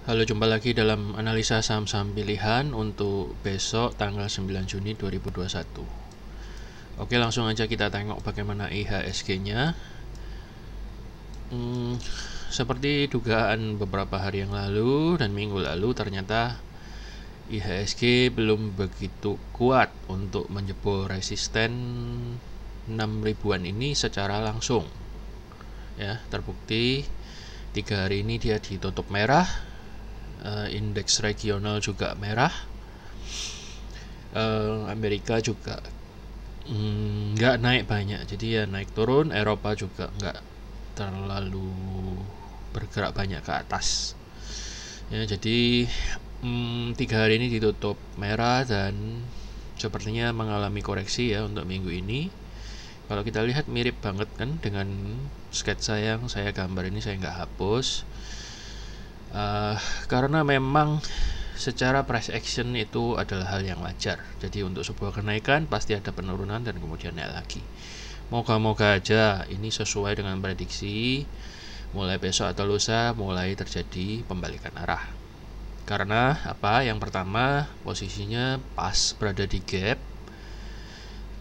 Halo, jumpa lagi dalam analisa saham-saham pilihan untuk besok tanggal 9 Juni 2021. Oke, langsung aja kita tengok bagaimana IHSG-nya. Seperti dugaan beberapa hari yang lalu dan minggu lalu, ternyata IHSG belum begitu kuat untuk menjebol resisten 6 ribuan ini secara langsung. Ya, terbukti 3 hari ini dia ditutup merah. Indeks regional juga merah. Amerika juga nggak naik banyak, jadi ya naik turun. Eropa juga nggak terlalu bergerak banyak ke atas ya. Jadi 3 hari ini ditutup merah dan sepertinya mengalami koreksi ya untuk minggu ini. Kalau kita lihat mirip banget kan dengan sketsa yang saya gambar ini, saya nggak hapus. Karena memang secara price action itu adalah hal yang wajar. Jadi untuk sebuah kenaikan pasti ada penurunan dan kemudian naik lagi. Moga-moga aja ini sesuai dengan prediksi, mulai besok atau lusa mulai terjadi pembalikan arah. Karena apa? Yang pertama, posisinya pas berada di gap.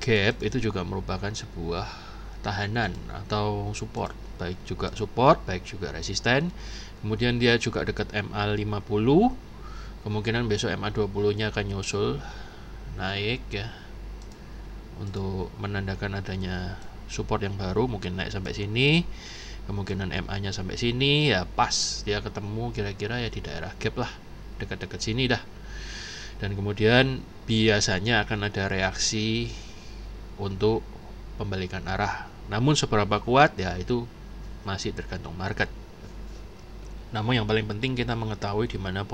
Gap itu juga merupakan sebuah tahanan atau support, baik juga resisten. Kemudian dia juga dekat MA50. Kemungkinan besok MA20-nya akan nyusul naik ya, untuk menandakan adanya support yang baru, mungkin naik sampai sini. Kemungkinan MA-nya sampai sini ya, pas dia ketemu kira-kira ya di daerah gap lah, dekat-dekat sini dah. Dan kemudian biasanya akan ada reaksi untuk pembalikan arah. Namun seberapa kuat ya itu masih tergantung market. Namun yang paling penting kita mengetahui di mana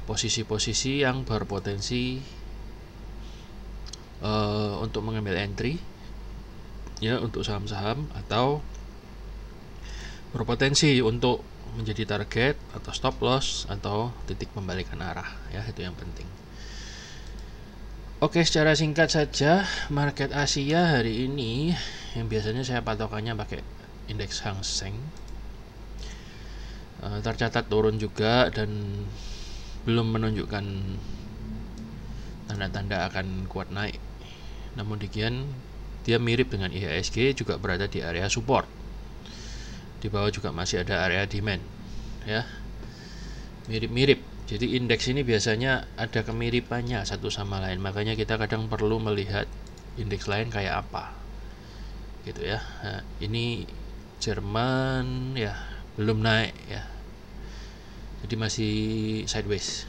posisi-posisi yang berpotensi untuk mengambil entry ya, untuk saham-saham, atau berpotensi untuk menjadi target atau stop loss atau titik pembalikan arah ya, itu yang penting. Oke, secara singkat saja, market Asia hari ini yang biasanya saya patokannya pakai indeks Hang Seng, tercatat turun juga dan belum menunjukkan tanda-tanda akan kuat naik. Namun demikian dia mirip dengan IHSG, juga berada di area support. Di bawah juga masih ada area demand ya, mirip-mirip. Jadi indeks ini biasanya ada kemiripannya satu sama lain, makanya kita kadang perlu melihat indeks lain kayak apa gitu ya. Nah, ini Jerman ya belum naik ya, jadi masih sideways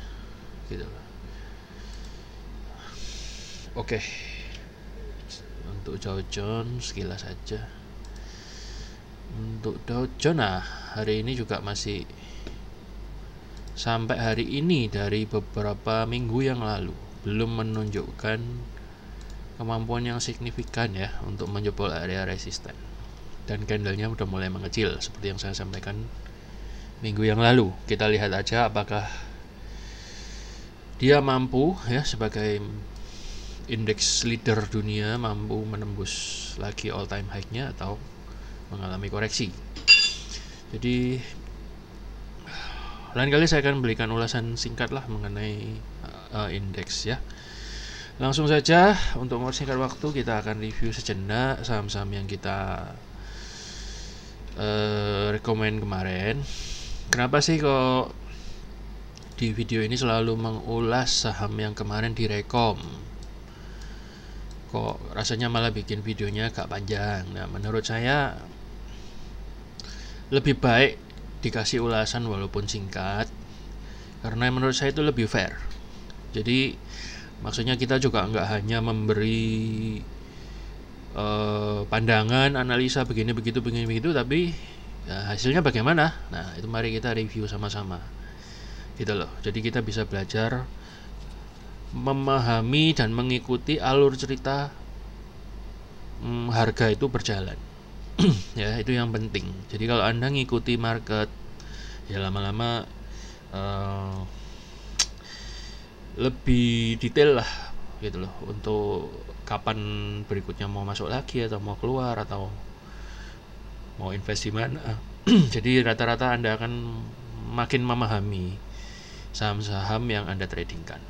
gitu. Oke, untuk Dow Jones sekilas saja. Untuk Dow Jones, nah hari ini juga masih, sampai hari ini dari beberapa minggu yang lalu belum menunjukkan kemampuan yang signifikan ya untuk menjebol area resisten, dan candlenya udah mulai mengecil seperti yang saya sampaikan minggu yang lalu. Kita lihat aja apakah dia mampu ya sebagai indeks leader dunia, mampu menembus lagi all time high-nya atau mengalami koreksi. Jadi lain kali saya akan berikan ulasan singkat lah mengenai indeks ya. Langsung saja, untuk mempersingkat waktu kita akan review sejenak saham-saham yang kita rekomend kemarin. Kenapa sih kok di video ini selalu mengulas saham yang kemarin direkom? Kok rasanya malah bikin videonya agak panjang? Nah, menurut saya lebih baik dikasih ulasan walaupun singkat, karena menurut saya itu lebih fair. Jadi maksudnya kita juga nggak hanya memberi pandangan, analisa begini begitu, tapi ya, hasilnya bagaimana? Nah, itu mari kita review sama-sama gitu loh. Jadi kita bisa belajar memahami dan mengikuti alur cerita harga itu berjalan. Ya, itu yang penting. Jadi kalau Anda ngikuti market ya lama-lama lebih detail lah gitu loh, untuk kapan berikutnya mau masuk lagi atau mau keluar atau mau invest di mana. Jadi rata-rata Anda akan makin memahami saham-saham yang Anda tradingkan.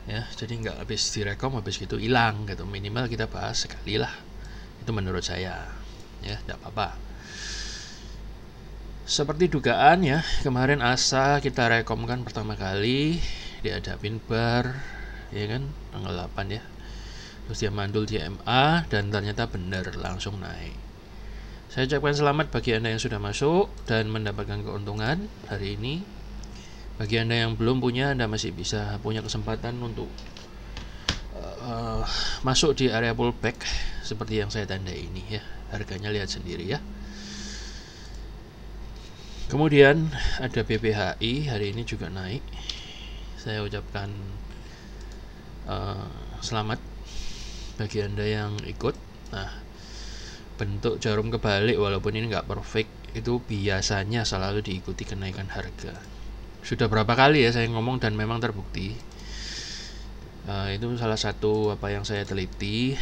Ya, jadi nggak habis direkom habis gitu hilang gitu. Minimal kita bahas sekali lah. Itu menurut saya. Ya, tidak apa-apa. Seperti dugaan ya, kemarin ASA kita rekomkan pertama kali dihadapin bar, ya kan, tanggal 8 ya. Terus dia mandul di MA dan ternyata benar langsung naik. Saya ucapkan selamat bagi Anda yang sudah masuk dan mendapatkan keuntungan hari ini. Bagi Anda yang belum punya, Anda masih bisa punya kesempatan untuk masuk di area pullback seperti yang saya tandai ini ya. Harganya lihat sendiri ya. Kemudian ada BPHI hari ini juga naik. Saya ucapkan selamat bagi Anda yang ikut. Nah, bentuk jarum kebalik walaupun ini nggak perfect itu biasanya selalu diikuti kenaikan harga. Sudah berapa kali ya saya ngomong dan memang terbukti. Itu salah satu apa yang saya teliti.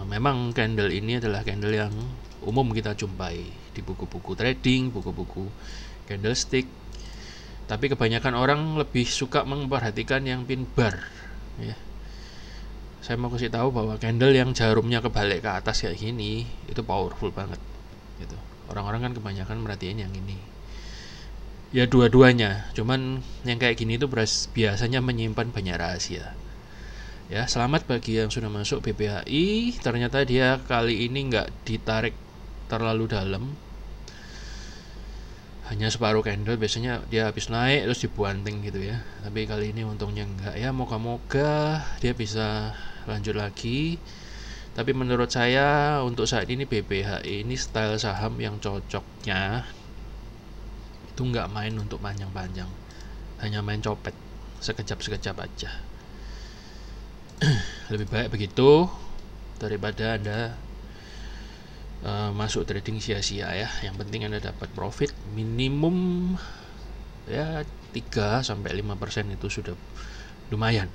Memang candle ini adalah candle yang umum kita jumpai di buku-buku trading, buku-buku candlestick. Tapi kebanyakan orang lebih suka memperhatikan yang pin bar ya. Saya mau kasih tahu bahwa candle yang jarumnya kebalik ke atas kayak gini itu powerful banget gitu. Orang-orang kan kebanyakan merhatiin yang ini. Ya dua-duanya, cuman yang kayak gini itu biasanya menyimpan banyak rahasia. Ya, selamat bagi yang sudah masuk BPHI. Ternyata dia kali ini nggak ditarik terlalu dalam, hanya separuh candle. Biasanya dia habis naik terus dibuanting gitu ya, tapi kali ini untungnya enggak ya. Moga-moga dia bisa lanjut lagi. Tapi menurut saya untuk saat ini BPHI ini style saham yang cocoknya itu nggak main untuk panjang-panjang, hanya main copet sekejap-sekejap aja. Lebih baik begitu daripada Anda masuk trading sia-sia ya. Yang penting Anda dapat profit minimum ya 3-5% itu sudah lumayan.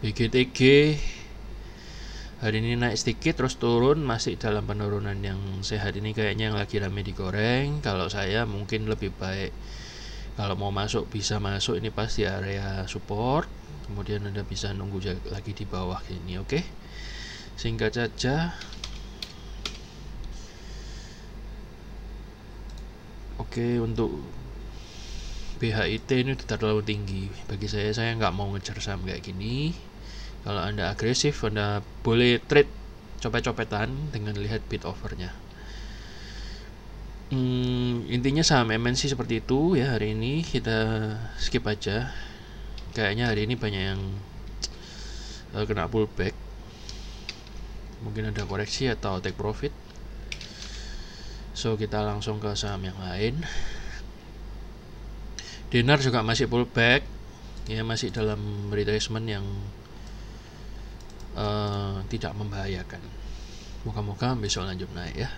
BGTG hari ini naik sedikit terus turun, masih dalam penurunan yang sehat. Ini kayaknya yang lagi rame digoreng. Kalau saya mungkin lebih baik kalau mau masuk bisa masuk ini pas di area support, kemudian Anda bisa nunggu lagi di bawah ini. Oke. Singkat saja. Oke, untuk BHIT ini tidak terlalu tinggi bagi saya nggak mau ngejar saham kayak gini. Kalau Anda agresif, Anda boleh trade copet-copetan dengan lihat bid offernya. Intinya saham MNC seperti itu ya. Hari ini kita skip aja. Kayaknya hari ini banyak yang kena pullback. Mungkin ada koreksi atau take profit. So kita langsung ke saham yang lain. Dinar juga masih pullback ya, masih dalam retracement yang tidak membahayakan. Moga-moga besok lanjut naik ya.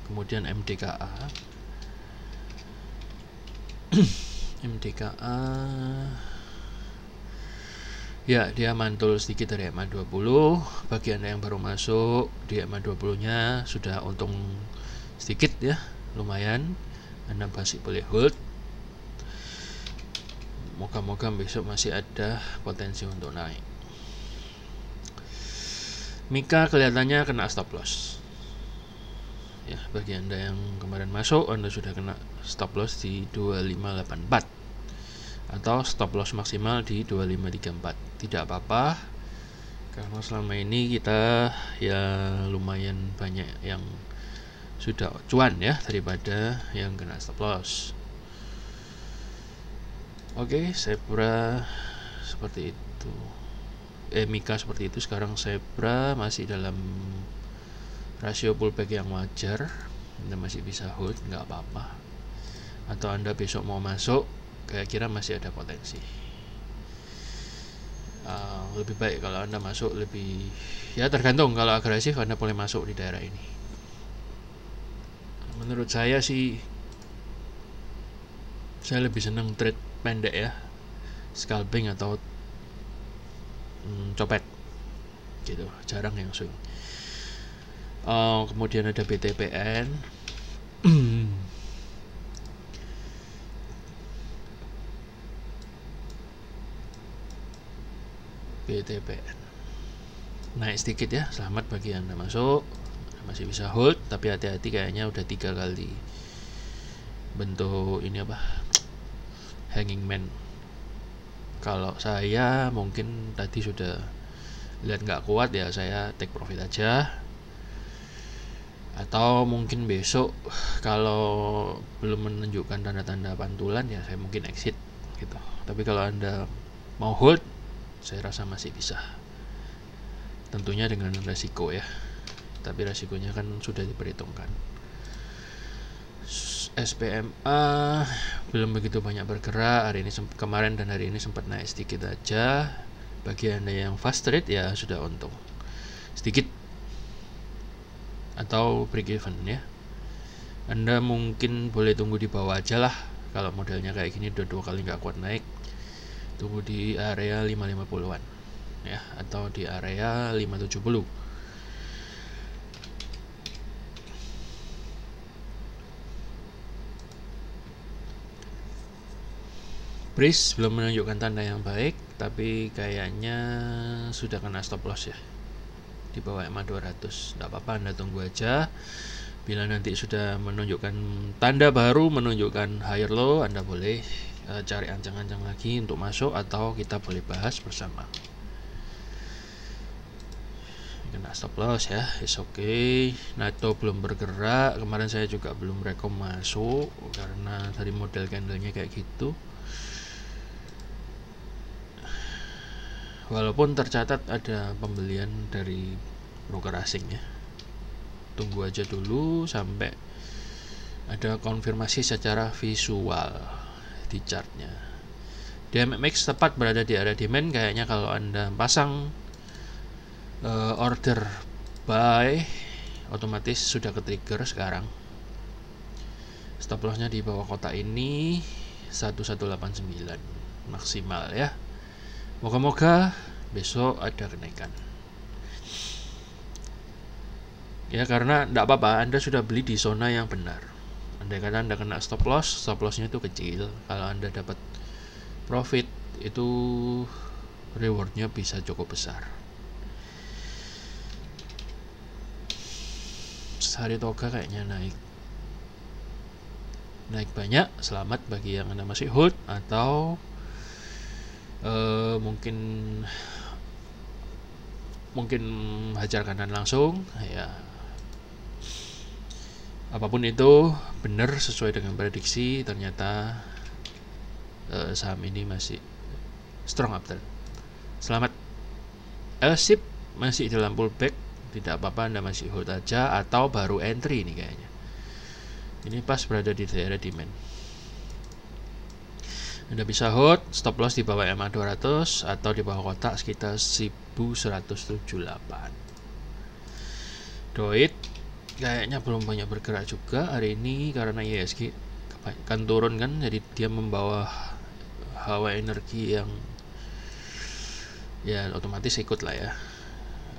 Kemudian MDKA MDKA ya, dia mantul sedikit dari EMA 20. Bagi Anda yang baru masuk di EMA 20 nya sudah untung sedikit ya, lumayan. Anda masih boleh hold. Moga-moga besok masih ada potensi untuk naik. Mika kelihatannya kena stop loss ya. Bagi Anda yang kemarin masuk, Anda sudah kena stop loss di 2584 atau stop loss maksimal di 2534. Tidak apa-apa, karena selama ini kita ya lumayan banyak yang sudah cuan ya daripada yang kena stop loss. Oke, Zebra seperti itu. Mika seperti itu. Sekarang Zebra masih dalam rasio pullback yang wajar. Anda masih bisa hold, nggak apa-apa. Atau Anda besok mau masuk, kayak kira masih ada potensi. Lebih baik kalau Anda masuk lebih, ya tergantung. Kalau agresif Anda boleh masuk di daerah ini. Menurut saya sih, saya lebih senang trade pendek ya, scalping atau copet. gitu, jarang yang swing. Kemudian ada BTPN. BTPN naik sedikit ya, selamat bagi yang Anda masuk, masih bisa hold, tapi hati-hati kayaknya udah 3 kali bentuk ini apa, hanging man. Kalau saya mungkin tadi sudah lihat nggak kuat ya, saya take profit aja, atau mungkin besok kalau belum menunjukkan tanda-tanda pantulan ya saya mungkin exit gitu. Tapi kalau Anda mau hold, saya rasa masih bisa, tentunya dengan resiko ya, tapi resikonya kan sudah diperhitungkan. SPMA belum begitu banyak bergerak hari ini, kemarin dan hari ini sempat naik sedikit aja. Bagi Anda yang fast trade ya sudah untung sedikit atau break even ya. Anda mungkin boleh tunggu di bawah aja lah, kalau modelnya kayak gini udah 2 kali nggak kuat naik, tunggu di area 550-an ya, atau di area 570. Breeze belum menunjukkan tanda yang baik, tapi kayaknya sudah kena stop loss ya di bawah EMA 200. Tidak apa-apa, Anda tunggu aja. Bila nanti sudah menunjukkan tanda baru, menunjukkan higher low, Anda boleh cari ancang-ancang lagi untuk masuk, atau kita boleh bahas bersama. Kena stop loss ya, is okay. NATO belum bergerak, kemarin saya juga belum rekom masuk karena dari model candlenya kayak gitu. Walaupun tercatat ada pembelian dari broker asing ya. Tunggu aja dulu sampai ada konfirmasi secara visual di chartnya. DMX tepat berada di area demand. Kayaknya kalau Anda pasang order buy, otomatis sudah ke trigger sekarang. Stop lossnya di bawah kotak ini 1189 maksimal ya. Moga-moga besok ada kenaikan ya, karena tidak apa-apa, Anda sudah beli di zona yang benar. Andai kata Anda kena stop lossnya itu kecil, kalau Anda dapat profit itu rewardnya bisa cukup besar. Sehari toga kayaknya naik banyak, selamat bagi yang Anda masih hold, atau mungkin hajar kanan langsung ya. Apapun itu benar sesuai dengan prediksi, ternyata saham ini masih strong uptrend. Selamat. Sip, masih dalam pullback, tidak apa-apa, Anda masih hold aja, atau baru entry ini kayaknya. Ini pas berada di daerah demand. Anda bisa hold, stop loss di bawah EMA 200 atau di bawah kotak sekitar 1178. Doit kayaknya belum banyak bergerak juga hari ini karena IHSG kan turun kan, jadi dia membawa hawa energi yang ya otomatis ikut lah ya,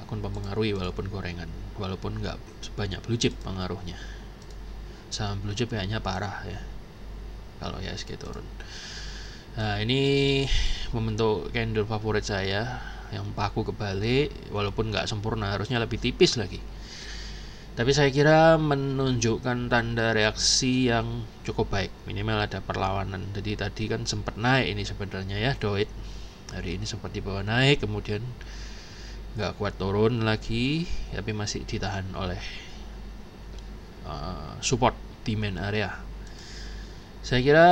akan mempengaruhi walaupun gorengan, walaupun nggak sebanyak blue chip pengaruhnya. Saham blue chip kayaknya parah ya kalau IHSG turun. Nah, ini membentuk candle favorit saya yang paku kebalik, walaupun nggak sempurna, harusnya lebih tipis lagi. Tapi saya kira menunjukkan tanda reaksi yang cukup baik, minimal ada perlawanan. Jadi tadi kan sempat naik ini sebenarnya ya, Doit. Hari ini sempat di bawah naik, kemudian nggak kuat turun lagi, tapi masih ditahan oleh support demand area. Saya kira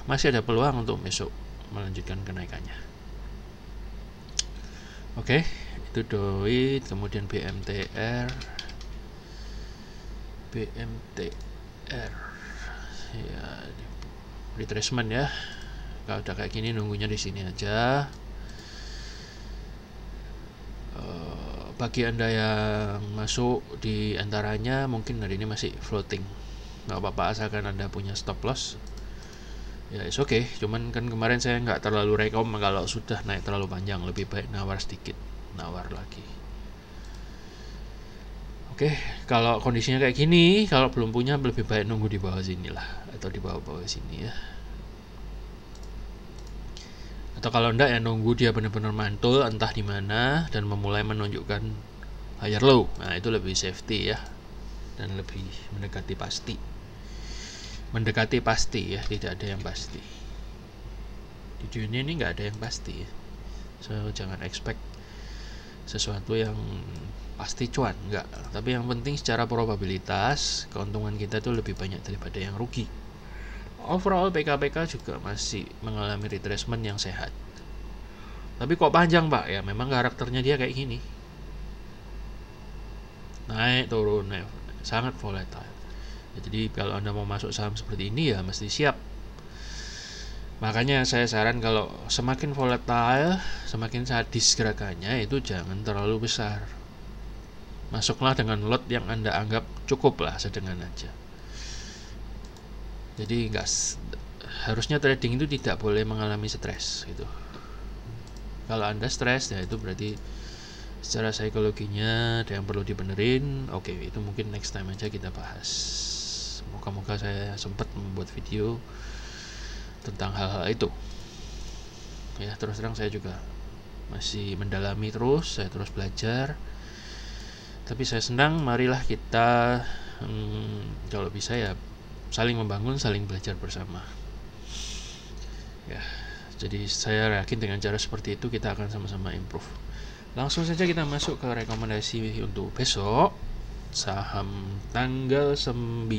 masih ada peluang untuk besok melanjutkan kenaikannya. Oke, itu Doit, kemudian BMTR ya, retracement ya. Kalau udah kayak gini nunggunya di sini aja. Bagi Anda yang masuk di antaranya mungkin hari ini masih floating, nggak apa-apa asalkan Anda punya stop loss ya, is okay. Cuman kan kemarin saya nggak terlalu rekom kalau sudah naik terlalu panjang, lebih baik nawar sedikit, nawar lagi. Oke, kalau kondisinya kayak gini, kalau belum punya lebih baik nunggu di bawah sini lah, atau di bawah-bawah sini ya. Atau kalau enggak ya nunggu dia benar-benar mantul entah di mana dan memulai menunjukkan higher low. Nah, itu lebih safety ya dan lebih mendekati pasti. Mendekati pasti ya, tidak ada yang pasti. Di dunia ini nggak ada yang pasti ya. So jangan expect sesuatu yang pasti cuan, enggak. Tapi yang penting secara probabilitas keuntungan kita itu lebih banyak daripada yang rugi. Overall PKPK juga masih mengalami retracement yang sehat. Tapi kok panjang pak? Ya memang karakternya dia kayak gini. Naik turun, sangat volatile. Jadi kalau Anda mau masuk saham seperti ini ya mesti siap. Makanya saya saran kalau semakin volatile, semakin sadis gerakannya itu jangan terlalu besar. Masuklah dengan lot yang Anda anggap cukup lah, sedengan aja. Jadi harusnya trading itu tidak boleh mengalami stres gitu. Kalau Anda stres ya itu berarti secara psikologinya ada yang perlu dibenerin. Oke, itu mungkin next time aja kita bahas. Moga-moga saya sempat membuat video tentang hal-hal itu. Ya, terus terang saya juga masih mendalami terus, saya terus belajar. Tapi saya senang, marilah kita kalau bisa ya saling membangun, saling belajar bersama. Ya, jadi saya yakin dengan cara seperti itu kita akan sama-sama improve. Langsung saja kita masuk ke rekomendasi untuk besok, saham tanggal 9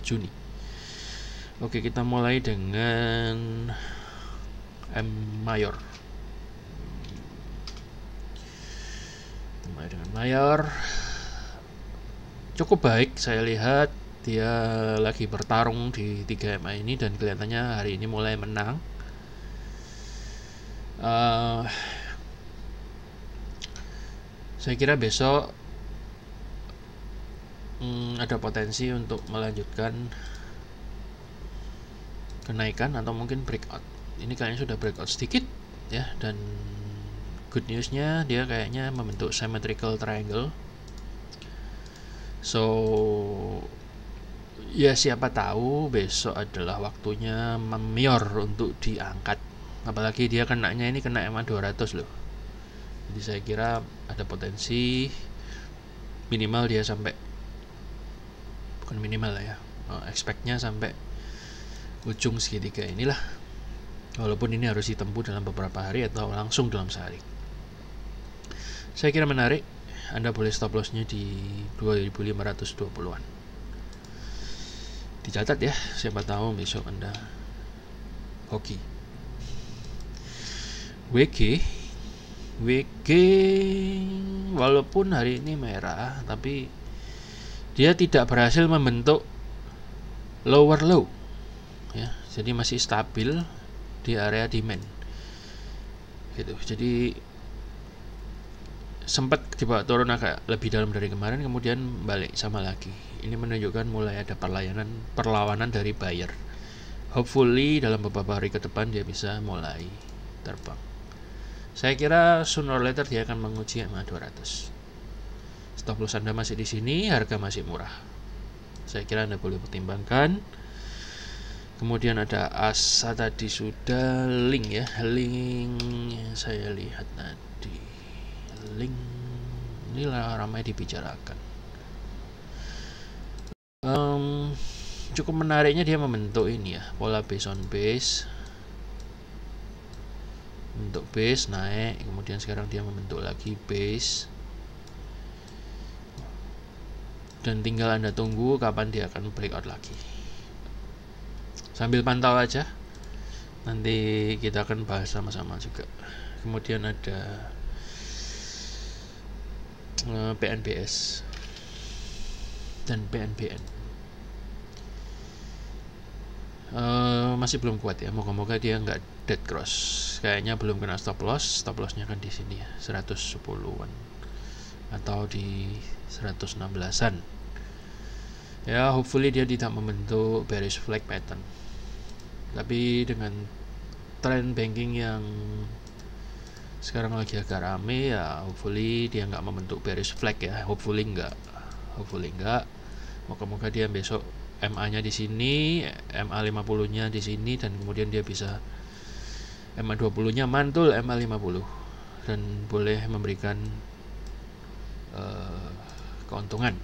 Juni. Oke, kita mulai dengan M Mayor. Mulai dengan Mayor, cukup baik saya lihat. Dia lagi bertarung di 3MA ini dan kelihatannya hari ini mulai menang. Saya kira besok ada potensi untuk melanjutkan kenaikan atau mungkin breakout. Ini kayaknya sudah breakout sedikit ya, dan good newsnya dia kayaknya membentuk symmetrical triangle. So ya siapa tahu besok adalah waktunya Mayor untuk diangkat. Apalagi dia kenanya ini kena EMA 200 loh. Jadi saya kira ada potensi minimal dia sampai, bukan minimal lah ya, expect-nya sampai ujung segitiga inilah. Walaupun ini harus ditempuh dalam beberapa hari atau langsung dalam sehari. Saya kira menarik. Anda boleh stop loss-nya di 2520-an. Dicatat ya, siapa tahu besok Anda hoki. WG walaupun hari ini merah, tapi dia tidak berhasil membentuk lower low ya, jadi masih stabil di area demand gitu. Jadi sempat dibawa turun agak lebih dalam dari kemarin, kemudian balik sama lagi. Ini menunjukkan mulai ada perlawanan dari buyer. Hopefully dalam beberapa hari ke depan dia bisa mulai terbang. Saya kira sooner or later dia akan menguji EMA 200. Stop loss Anda masih di sini, harga masih murah. Saya kira Anda boleh pertimbangkan. Kemudian ada ASA tadi sudah, link ya, link yang saya lihat tadi. Link inilah ramai dibicarakan. Cukup menariknya dia membentuk ini ya, pola base on base. Bentuk base naik, kemudian sekarang dia membentuk lagi base. Dan tinggal Anda tunggu kapan dia akan breakout lagi. Sambil pantau aja. Nanti kita akan bahas sama-sama juga. Kemudian ada PNBS dan PNBN. Masih belum kuat ya. Moga-moga dia nggak dead cross. Kayaknya belum kena stop loss. Stop lossnya kan di sini ya, 110-an atau di 116-an. Ya, hopefully dia tidak membentuk bearish flag pattern. Tapi dengan trend banking yang sekarang lagi agak rame ya, hopefully dia nggak membentuk bearish flag ya. Hopefully nggak. hopefully enggak. Moga-moga dia besok MA-nya di sini, MA 50-nya di sini, dan kemudian dia bisa MA 20-nya mantul MA 50 dan boleh memberikan keuntungan.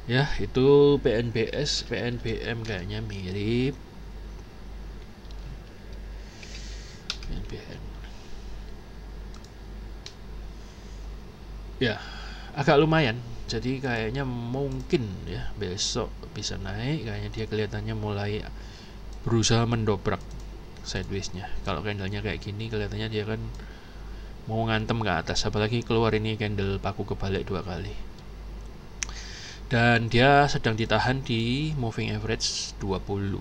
Ya, itu PNBS, PNBM kayaknya mirip. PNBM. Ya, agak lumayan. Jadi kayaknya mungkin ya besok bisa naik. Kayaknya dia kelihatannya mulai berusaha mendobrak sideways-nya. Kalau candlenya kayak gini kelihatannya dia kan mau ngantem ke atas, apalagi keluar ini candle paku kebalik 2 kali. Dan dia sedang ditahan di moving average 20.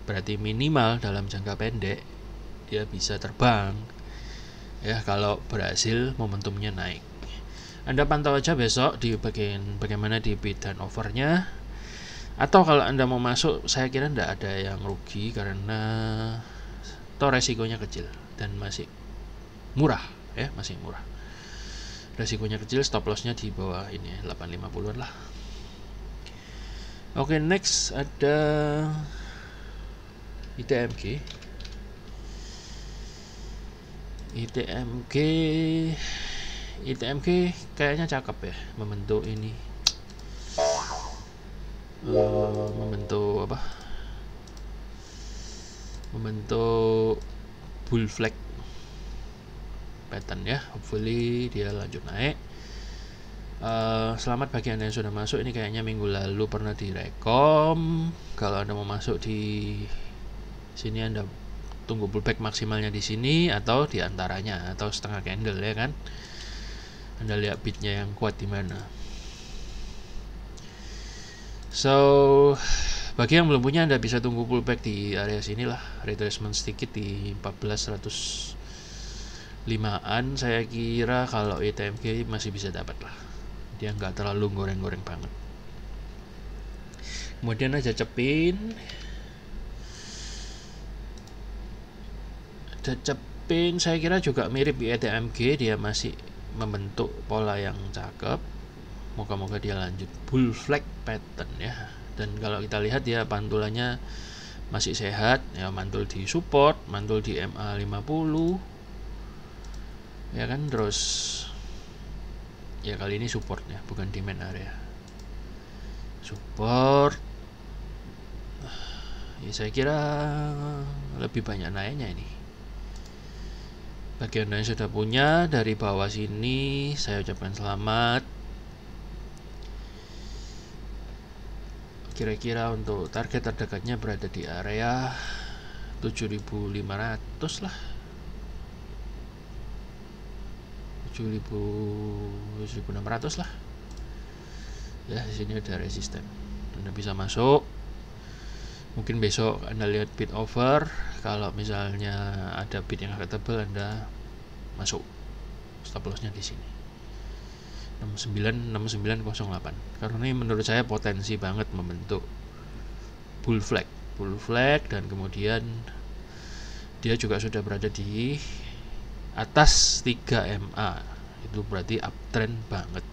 Berarti minimal dalam jangka pendek dia bisa terbang. Ya, kalau berhasil momentumnya naik. Anda pantau aja besok di bagian bagaimana di bid dan overnya. Atau kalau Anda mau masuk, saya kira tidak ada yang rugi karena toh resikonya kecil dan masih murah ya, masih murah. Resikonya kecil, stop lossnya di bawah ini 850-an lah. Oke, next ada ITMG. ITMG kayaknya cakep ya, membentuk ini. Membentuk apa? Membentuk bull flag pattern ya. Hopefully dia lanjut naik. Selamat bagi Anda yang sudah masuk. Ini kayaknya minggu lalu pernah direkom. Kalau Anda mau masuk di sini, Anda tunggu pullback maksimalnya di sini atau di antaranya atau setengah candle ya kan. Anda lihat bidnya yang kuat di mana. So, bagi yang belum punya, Anda bisa tunggu pullback di area sini lah, retracement sedikit di 14.105-an. Saya kira kalau ITMG masih bisa dapat lah. Dia nggak terlalu goreng-goreng banget. Kemudian aja cepin. Saya kira juga mirip ITMG, dia masih membentuk pola yang cakep. Moga-moga dia lanjut bull flag pattern ya. Dan kalau kita lihat dia pantulannya masih sehat ya, mantul di support, mantul di MA 50 ya kan. Terus ya kali ini support ya, bukan demand area. Support ya, saya kira lebih banyak naiknya ini. Bagi Anda yang sudah punya dari bawah sini, saya ucapkan selamat. Kira-kira untuk target terdekatnya berada di area 7.500 lah, 7.600 lah ya. Di sini ada resisten, Anda bisa masuk. Mungkin besok Anda lihat bid over. Kalau misalnya ada bid yang agak tebal, Anda masuk. Stop lossnya di sini 6908. Karena ini menurut saya potensi banget membentuk bull flag, dan kemudian dia juga sudah berada di atas 3 MA. Itu berarti uptrend banget.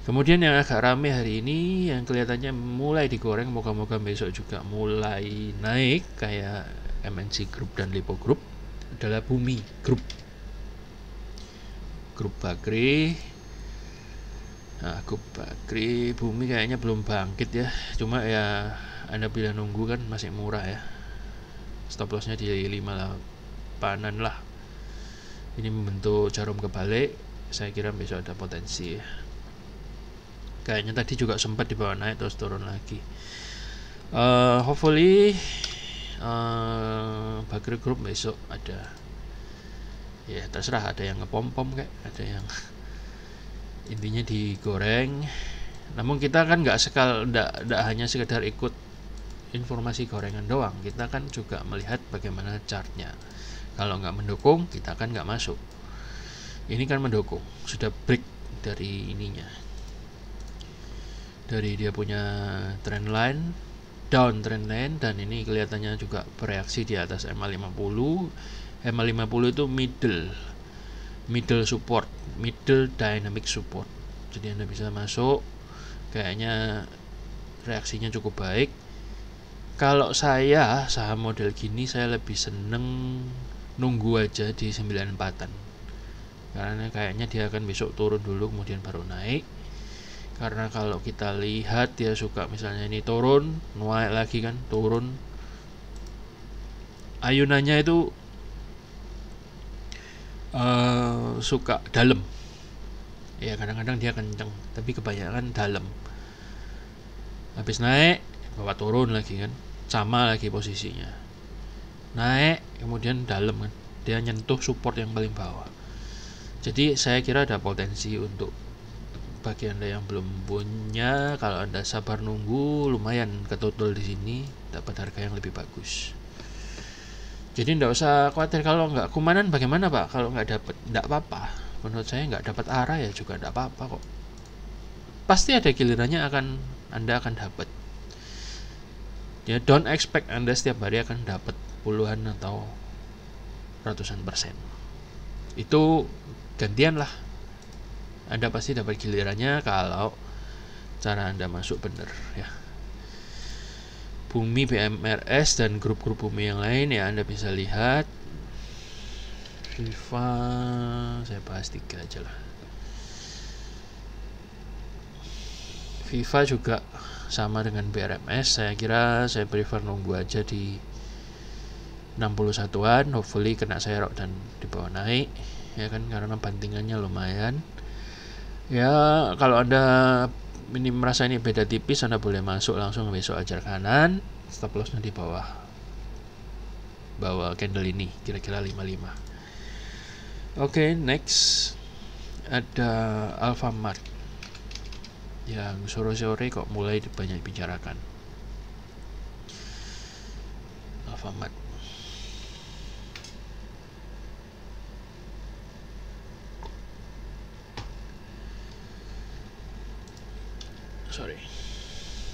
Kemudian yang agak rame hari ini, yang kelihatannya mulai digoreng, moga-moga besok juga mulai naik kayak MNC Group dan Lipo Group, adalah Bumi Group, Grup Bakri. Nah, Grup Bakri, Bumi kayaknya belum bangkit ya. Cuma ya Anda bila nunggu kan masih murah ya. Stop lossnya di 58-an lah. Ini membentuk jarum kebalik. Saya kira besok ada potensi ya. Kayaknya tadi juga sempat di bawah naik terus turun lagi. Hopefully Bakri Group besok ada. Ya terserah, ada yang ngepom-pom kayak, ada yang intinya digoreng. Namun kita kan nggak hanya sekedar ikut informasi gorengan doang, kita kan juga melihat bagaimana chartnya. Kalau nggak mendukung, kita kan nggak masuk. Ini kan mendukung, sudah break dari ininya, dari dia punya trend line, down trend line, dan ini kelihatannya juga bereaksi di atas MA 50. MA 50 itu middle support, middle dynamic support. Jadi Anda bisa masuk, kayaknya reaksinya cukup baik. Kalau saya saham model gini, saya lebih seneng nunggu aja di 94-an, karena kayaknya dia akan besok turun dulu kemudian baru naik. Karena kalau kita lihat dia suka misalnya ini turun, naik lagi kan, turun, ayunannya itu suka dalam ya, kadang-kadang dia kenceng tapi kebanyakan dalam, habis naik bawa turun lagi kan, sama lagi posisinya, naik kemudian dalam kan, dia nyentuh support yang paling bawah. Jadi saya kira ada potensi untuk bagi Anda yang belum punya, kalau Anda sabar nunggu, lumayan ketutul di sini, dapat harga yang lebih bagus. Jadi nggak usah khawatir kalau nggak kumanan. Bagaimana Pak kalau nggak dapat? Nggak apa-apa, menurut saya nggak dapat arah ya juga nggak apa-apa kok, pasti ada gilirannya Anda akan dapat. Ya, don't expect Anda setiap hari akan dapat puluhan atau ratusan persen. Itu gantian lah. Anda pasti dapat gilirannya kalau cara Anda masuk benar ya. Bumi, BMRS dan grup-grup bumi yang lain ya Anda bisa lihat. FIFA saya bahas 3 aja lah. FIFA juga sama dengan BRMS, saya kira saya prefer nunggu aja di 61-an, hopefully kena serok dan dibawa naik ya kan, karena bantingannya lumayan ya. Kalau Anda ini merasa ini beda tipis, Anda boleh masuk langsung besok ajar kanan, stop lossnya di bawah candle ini kira-kira 55. Oke, next ada Alfamart yang sore-sore kok mulai banyak dibicarakan. Alfamart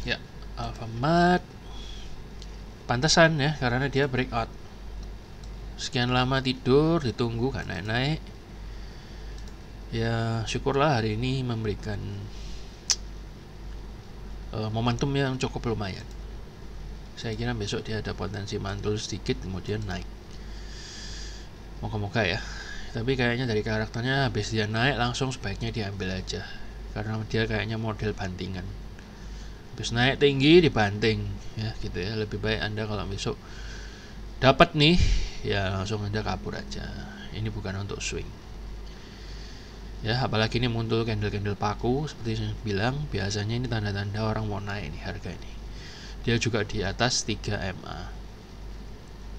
ya, Alfamart pantasan ya, karena dia breakout. Sekian lama tidur, ditunggu gak naik-naik ya, syukurlah hari ini memberikan momentum yang cukup lumayan. Saya kira besok dia ada potensi mantul sedikit kemudian naik, moga-moga ya. Tapi kayaknya dari karakternya habis dia naik langsung sebaiknya diambil aja, karena dia kayaknya model bantingan, habis naik tinggi dibanting ya gitu ya. Lebih baik Anda kalau besok dapat nih ya langsung Anda kabur aja, ini bukan untuk swing ya. Apalagi ini muncul candle-candle paku seperti yang bilang, biasanya ini tanda-tanda orang mau naik nih harga ini. Dia juga di atas 3 MA.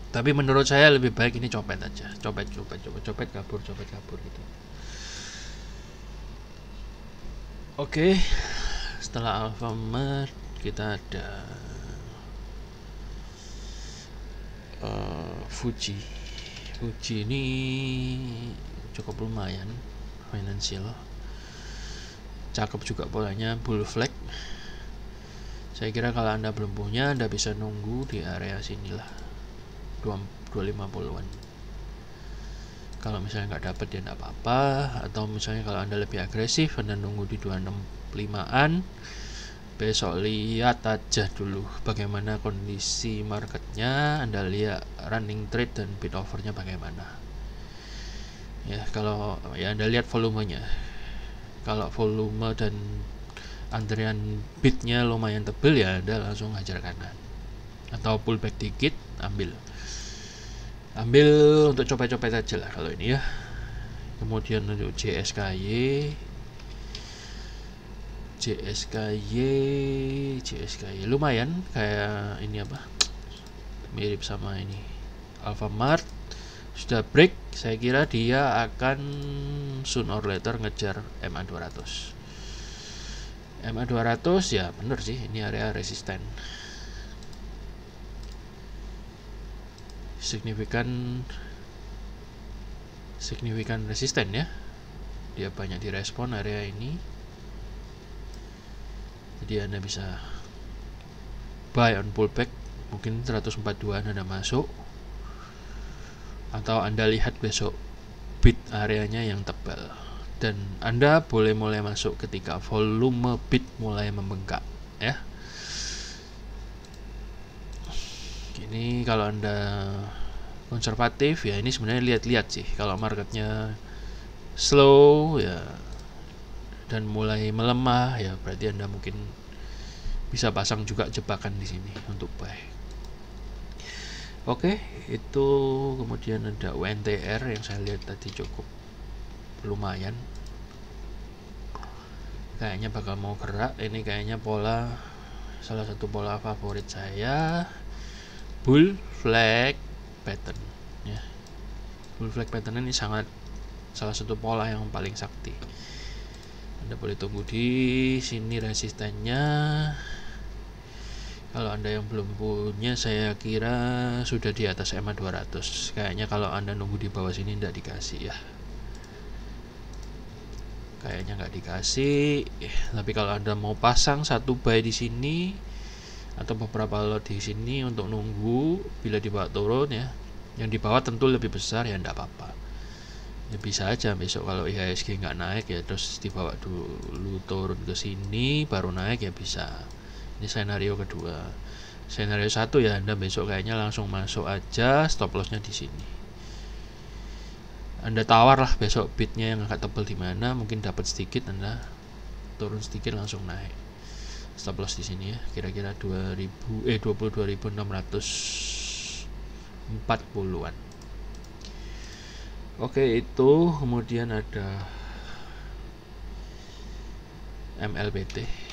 Tapi menurut saya lebih baik ini copet aja, copet kabur gitu. Oke, setelah Alfamart kita ada Fuji ini cukup lumayan, financial, cakep juga polanya, bull flag. Saya kira kalau Anda belum punya, Anda bisa nunggu di area sinilah 250-an. Kalau misalnya nggak dapat ya nggak apa-apa, atau misalnya kalau Anda lebih agresif, Anda nunggu di 265-an. Besok lihat aja dulu bagaimana kondisi marketnya, Anda lihat running trade dan bid offernya bagaimana ya. Kalau ya Anda lihat volumenya, kalau volume dan antrian bidnya lumayan tebel ya Anda langsung hajar kanan, atau pullback dikit ambil untuk copet-copet aja lah kalau ini ya. Kemudian untuk JSKY lumayan, kayak ini apa, mirip sama ini Alfamart, sudah break. Saya kira dia akan soon or later ngejar MA200 ya, bener sih ini area resisten signifikan resisten ya, dia banyak direspon area ini. Jadi Anda bisa buy on pullback, mungkin 142 Anda masuk, atau Anda lihat besok bid areanya yang tebal dan Anda boleh mulai masuk ketika volume bid mulai membengkak ya. Ini kalau Anda konservatif ya, ini sebenarnya lihat-lihat sih. Kalau marketnya slow ya dan mulai melemah ya, berarti Anda mungkin bisa pasang juga jebakan di sini untuk buy. Oke, itu kemudian ada UNTR yang saya lihat tadi cukup lumayan. Kayaknya bakal mau gerak. Ini kayaknya salah satu pola favorit saya, bull flag pattern ya. Bull flag pattern ini salah satu pola yang paling sakti. Anda boleh tunggu di sini resistennya. Kalau Anda yang belum punya, saya kira sudah di atas EMA 200. Kayaknya kalau Anda nunggu di bawah sini tidak dikasih ya. Kayaknya nggak dikasih. Tapi kalau Anda mau pasang satu buy di sini atau beberapa lot di sini untuk nunggu bila dibawa turun ya. Yang di bawah tentu lebih besar ya, enggak apa-apa. Ya bisa aja besok kalau IHSG nggak naik ya, terus dibawa dulu turun ke sini baru naik ya bisa. Ini skenario kedua. Skenario satu ya, Anda besok kayaknya langsung masuk aja, stop lossnya di sini. Anda tawar lah besok bidnya yang agak tebal di mana, mungkin dapat sedikit, Anda turun sedikit langsung naik. Stop loss di sini ya, kira-kira 22.640-an. Oke, itu kemudian ada MLBT.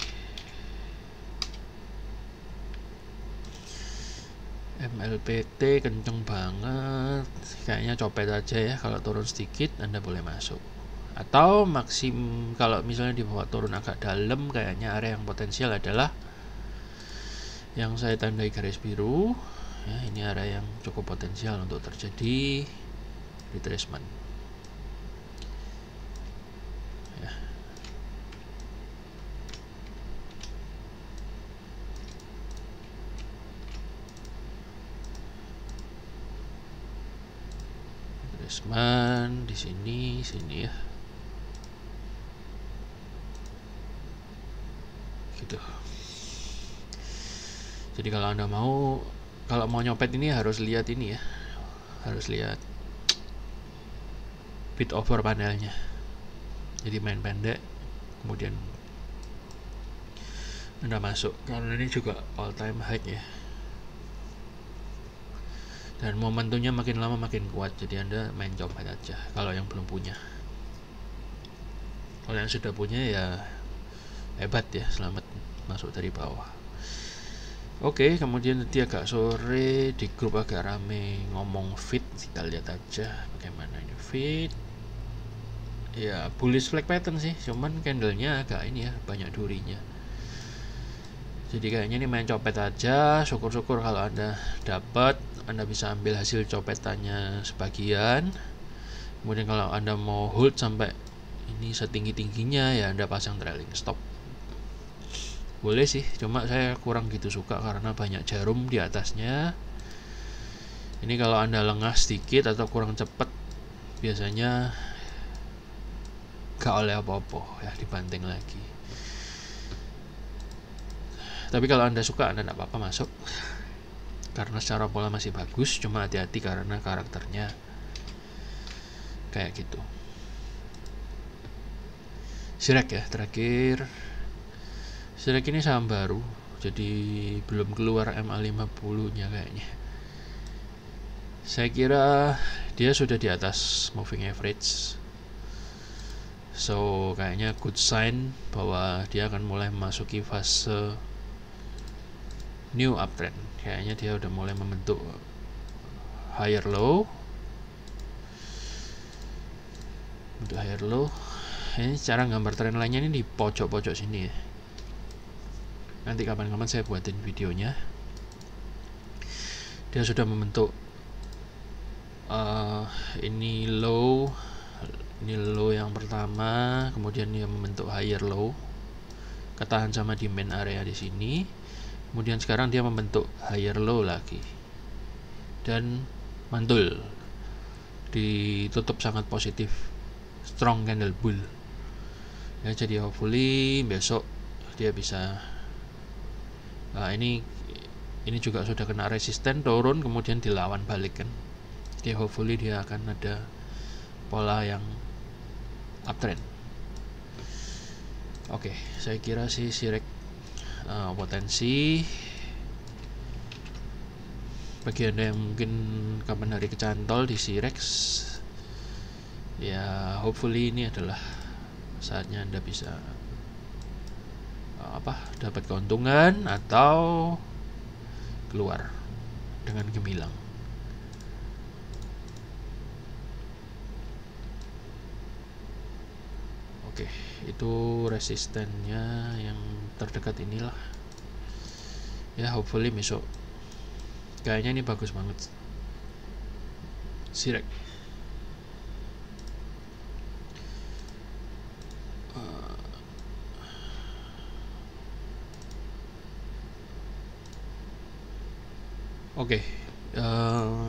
MLBT kenceng banget, kayaknya copet aja ya. Kalau turun sedikit Anda boleh masuk, atau kalau misalnya dibawa turun agak dalam, kayaknya area yang potensial adalah yang saya tandai garis biru ya. Ini area yang cukup potensial untuk terjadi retracement ya. Retracement di sini ya gitu. Jadi kalau Anda mau nyopet ini harus lihat ini ya, harus lihat bid over panelnya. Jadi main pendek kemudian Anda masuk, karena ini juga all time high ya, dan momentumnya makin lama makin kuat. Jadi Anda main copet aja kalau yang belum punya. Kalau yang sudah punya ya hebat ya, selamat masuk dari bawah. Oke, kemudian nanti agak sore di grup agak rame ngomong feed. Kita lihat aja bagaimana ini feed ya. Bullish flag pattern sih, cuman candlenya agak ini ya, banyak durinya. Jadi kayaknya ini main copet aja. Syukur-syukur kalau Anda dapat, Anda bisa ambil hasil copetannya sebagian. Kemudian kalau Anda mau hold sampai ini setinggi-tingginya ya, Anda pasang trailing stop. Boleh sih, cuma saya kurang gitu suka karena banyak jarum di atasnya. Ini kalau Anda lengah sedikit atau kurang cepat, biasanya gak oleh apa-apa ya, dibanting lagi. Tapi kalau Anda suka, Anda tidak apa-apa masuk, karena secara pola masih bagus. Cuma hati-hati karena karakternya kayak gitu. Sirek ya terakhir. Sirek ini saham baru, jadi belum keluar MA50 nya kayaknya. Saya kira dia sudah di atas moving average, so kayaknya good sign bahwa dia akan mulai memasuki fase new uptrend. Kayaknya dia udah mulai membentuk higher low. Untuk higher low, ini cara gambar tren lainnya ini di pojok-pojok sini ya. Nanti kapan-kapan saya buatin videonya. Dia sudah membentuk ini low yang pertama, kemudian dia membentuk higher low, ketahan sama di main area di sini. Kemudian sekarang dia membentuk higher low lagi dan mantul, ditutup sangat positif, strong candle bull. ya. Jadi hopefully besok dia bisa ini juga sudah kena resisten, turun kemudian dilawan balik kan. Jadi hopefully dia akan ada pola yang uptrend. Oke, saya kira sih Sirek potensi. Bagi Anda yang mungkin kapan hari kecantol di Sirex, ya hopefully ini adalah saatnya Anda bisa dapat keuntungan atau keluar dengan gemilang. Oke, itu resistennya yang terdekat inilah. Ya hopefully besok kayaknya ini bagus banget Sirek. Oke,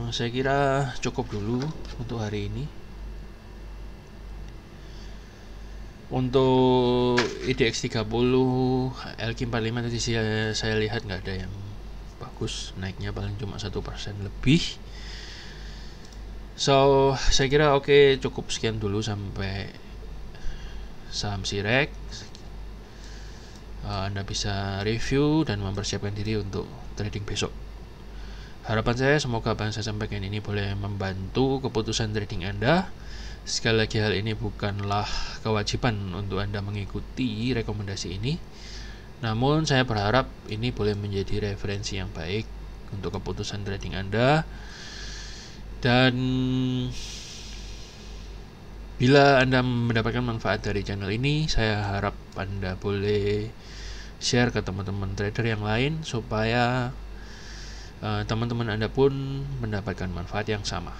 saya kira cukup dulu untuk hari ini. Untuk IDX 30 LQ45 tadi saya lihat nggak ada yang bagus, naiknya paling cuma 1% lebih. So saya kira oke, cukup sekian dulu sampai saham Sirek. Anda bisa review dan mempersiapkan diri untuk trading besok. Harapan saya semoga apa yang saya sampaikan ini boleh membantu keputusan trading Anda. Sekali lagi, hal ini bukanlah kewajiban untuk Anda mengikuti rekomendasi ini. Namun saya berharap ini boleh menjadi referensi yang baik untuk keputusan trading Anda. Dan bila Anda mendapatkan manfaat dari channel ini, saya harap Anda boleh share ke teman-teman trader yang lain supaya teman-teman Anda pun mendapatkan manfaat yang sama.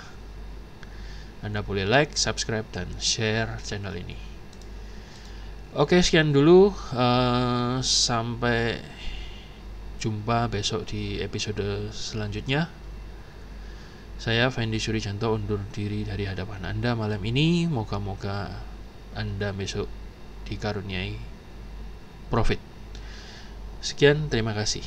Anda boleh like, subscribe, dan share channel ini. Oke, sekian dulu. Sampai jumpa besok di episode selanjutnya. Saya Fendi Surijanto undur diri dari hadapan Anda malam ini. Moga-moga Anda besok dikaruniai profit. Sekian, terima kasih.